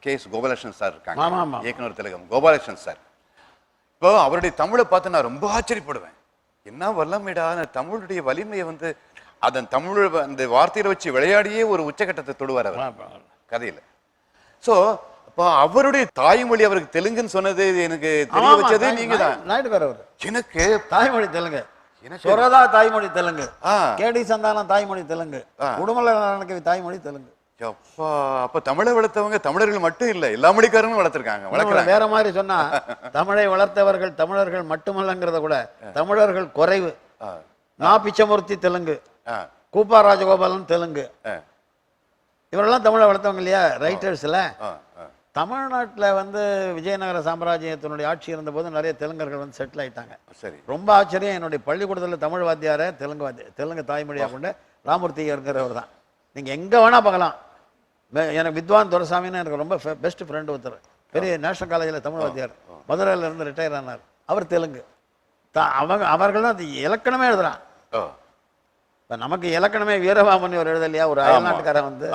K.S. Gopalakrishnan sir இருக்காங்க, ஆமா, ஆமா. இயக்குனர் திலகம் கோபாலகிருஷ்ணன் சார். இப்போ அவருடைய தமிழை பார்த்து நான் ரொம்ப ஆச்சரியப்படுவேன். என்ன வல்லமைடா, தமிழுடைய வலிமையை வந்து அதன் தமிழ் அந்த வார்த்தையில வச்சு விளையாடியே ஒரு உச்சகட்டத்தை தொடுவார் அவர் கதையில. ஸோ அப்போ அவருடைய தாய்மொழி அவருக்கு தெலுங்குன்னு சொன்னது எனக்கு தெரிய வச்சதே நீங்க தான். நாயுடுகார் அவர் எனக்கு தாய்மொழி தெலுங்கு, எனக்கு சொரதா தாய்மொழி தெலுங்கு, கேடி சந்தானம் தாய்மொழி தெலுங்கு, உடுமலை நாராயணகவி தாய்மொழி தெலுங்கு. அப்பா, அப்ப தமிழை வளர்த்தவங்க தமிழர்கள் மட்டும் இல்ல, எல்லா மொழிக்காரங்களும் வளர்த்திருக்காங்க. வேற மாதிரி சொன்னா தமிழை வளர்த்தவர்கள் தமிழர்கள் மட்டுமல்லங்கிறத கூட தமிழர்கள் குறைவு. நா பிச்சமூர்த்தி தெலுங்கு, கூப்பா ராஜகோபாலன் தெலுங்கு, இவரெல்லாம் தமிழை வளர்த்தவங்க இல்லையா ரைட்டர்ஸ்ல. தமிழ்நாட்டில் வந்து விஜயநகர சாம்ராஜ்யத்தினுடைய ஆட்சி இருந்தபோது நிறைய தெலுங்கர்கள் வந்து செட்டில் ஆயிட்டாங்க. சரி, ரொம்ப ஆச்சரியம். என்னுடைய பள்ளிக்கூடத்தில் தமிழ் வாத்தியார தெலுங்கு தாய்மொழியாக கொண்டு ராமூர்த்தி இருக்கிறவர் தான். நீங்கள் எங்கே வேணால் பார்க்கலாம். எனக்கு வித்வான் துரைசாமின்னு எனக்கு ரொம்ப பெஸ்ட் ஃப்ரெண்டு ஒருத்தர், பெரிய நேஷனல் காலேஜில் தமிழ் வாத்தியார், மதுரையில் இருந்து ரிட்டையர் ஆனார். அவர் தெலுங்கு. அவர்கள் தான் இலக்கணமே எழுதுறான். இப்போ நமக்கு இலக்கணமே வீரபாமணி ஒரு எழுதலையா, ஒரு அயல்நாட்டுக்காரன் வந்து